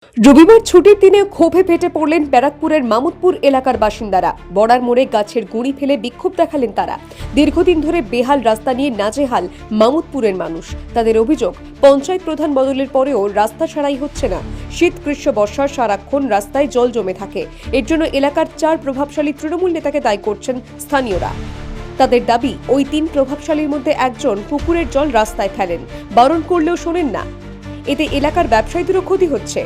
রবিবার ছুটির দিনে ক্ষোভে ফেটে পড়লেন ব্যারাকপুরের মামুদপুর এলাকার বাসিন্দারা। বড়ার মোড়ে গাছের গুঁড়ি ফেলে বিক্ষোভ দেখালেন তারা। দীর্ঘদিন ধরে বেহাল রাস্তা নিয়ে নাজেহাল মামুদপুরের মানুষ। তাদের অভিযোগ, পঞ্চায়েত প্রধান বদলের পরেও রাস্তা সারাই হচ্ছে না। শীত গ্রীষ্ম বর্ষার সারাক্ষণ রাস্তায় জল জমে থাকে। এর জন্য এলাকার 4 প্রভাবশালী তৃণমূল নেতাকে দায়ী করছেন স্থানীয়রা। তাদের দাবি, ওই 3 প্রভাবশালীর মধ্যে একজন পুকুরের জল রাস্তায় ফেলেন, বারণ করলেও শোনেন না। এতে এলাকার ব্যবসায়ীদেরও ক্ষতি হচ্ছে।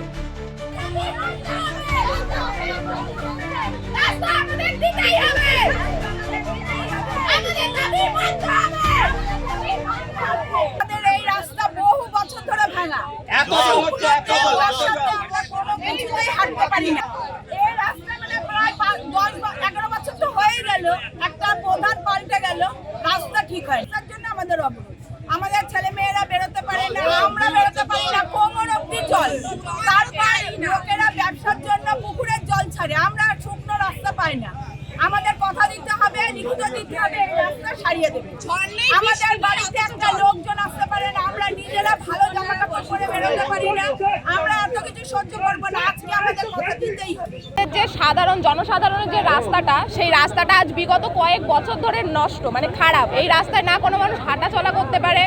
আমাদের ছেলে মেয়েরা বেরোতে পারে না, আমরা বেরোতে পারি না, কোমর অব্দি জল। তারপর লোকেরা ব্যবসার জন্য পুকুরের জল ছাড়ে, আমরা শুকনো রাস্তা পাই না। আমাদের কথা দিতে হবে, লিখিত দিতে হবে, এই রাস্তা সারিয়ে দেবে। আমাদের বাড়িতে একটা লোকজন আসতে পারে না, আমরা নিজেরা ভালো জামা কাপড় পরে বেরোতে পারি না। আমরা এত কিছু সহ্য করবো না, আজকে আমাদের কথা দিতেই হবে। যে সাধারণ জনসাধারণের যে রাস্তাটা, সেই রাস্তাটা আজ বিগত কয়েক বছর ধরে নষ্ট, মানে খারাপ। এই রাস্তায় না কোনো মানুষ হাঁটা চলা করতে পারে,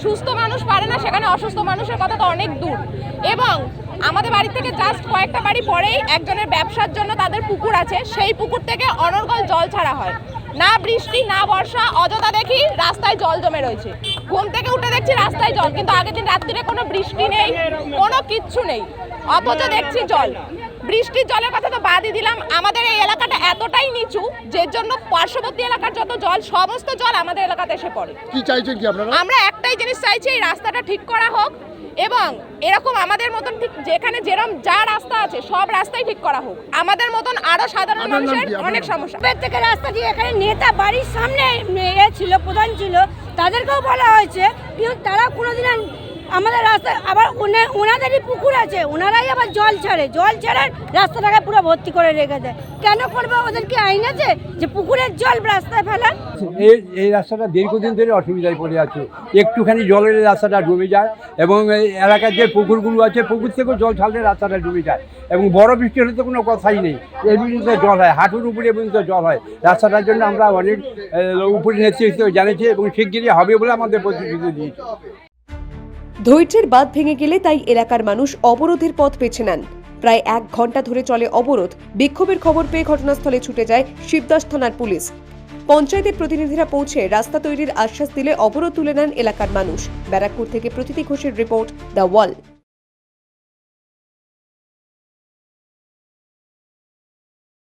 সুস্থ মানুষ পারে না, সেখানে অসুস্থ মানুষের কথা তো অনেক দূর। এবং আমাদের বাড়ি থেকে জাস্ট কয়েকটা বাড়ি পরেই একজনের ব্যবসার জন্য তাদের পুকুর আছে, সেই পুকুর থেকে অনর্গল জল ছাড়া হয়। না বৃষ্টি না বর্ষা, অযথা দেখি রাস্তায় জল জমে রয়েছে। ঘুম থেকে উঠে দেখছি রাস্তায় জল, কিন্তু আগের দিন রাত্রিরে কোনো বৃষ্টি নেই, কোনো কিচ্ছু নেই, অথচ দেখছি জল। বৃষ্টির জলের কথা তো বাদই দিলাম, আমাদের এই এলাকাটা এতটাই নিচু, যে জন্য পার্শ্ববর্তী এলাকার যত জল, সমস্ত জল আমাদের এলাকাতে এসে পড়ে। কি চাইছেন কি আপনারা? আমরা একটাই জিনিস চাইছি, এই রাস্তাটা ঠিক করা হোক এবং এরকম আমাদের মতন ঠিক যেখানে যেরকম যা রাস্তা আছে সব রাস্তাই ঠিক করা হোক। আমাদের মতন আরো সাধারণ মানুষের অনেক সমস্যা। থেকে রাস্তা দিয়ে এখানে নেতা বাড়ির সামনে ছিল, প্রধান ছিল, তাদেরকেও বলা হয়েছে, কিন্তু তারা কোনোদিন আমাদের রাস্তায় আবার ওনাদেরই পুকুর আছে, ওনারাই আবার জল ছাড়ে রাস্তাটাকে পুরো ভর্তি করে রেখে দেয়। কেন করবে? ওদের কি আইন আছে যে পুকুরের জল রাস্তায় ফেলার? এই রাস্তাটা দীর্ঘদিন ধরে অসুবিধায় পড়ে আছে। একটুখানি জলের রাস্তাটা ডুবে যায় এবং এই এলাকার যে পুকুরগুলো আছে, পুকুর থেকেও জল ছাড়লে রাস্তাটা ডুবে যায় এবং বড় বৃষ্টি হলে তো কোনো কথাই নেই, এই পর্যন্ত জল হয়, হাঁটুর উপরে পর্যন্ত জল হয়। রাস্তাটার জন্য আমরা অনেক উপরে নেতৃত্ব জানিয়েছি এবং শিগগিরই হবে বলে আমাদের প্রতিশ্রুতি দিয়েছি। ধৈর্যের বাঁধ ভেঙে গেলে তাই এলাকার মানুষ অবরোধের পথ বেছে নেন। প্রায় 1 ঘন্টা ধরে চলে অবরোধ। বিক্ষোভের খবর পেয়ে ঘটনাস্থলে ছুটে যায় শিবদাস থানার পুলিশ। পঞ্চায়েতের প্রতিনিধিরা পৌঁছে রাস্তা তৈরির আশ্বাস দিলে অবরোধ তুলে নেন এলাকার মানুষ। ব্যারাকপুর থেকে প্রতীতি ঘোষের রিপোর্ট, দ্য ওয়াল।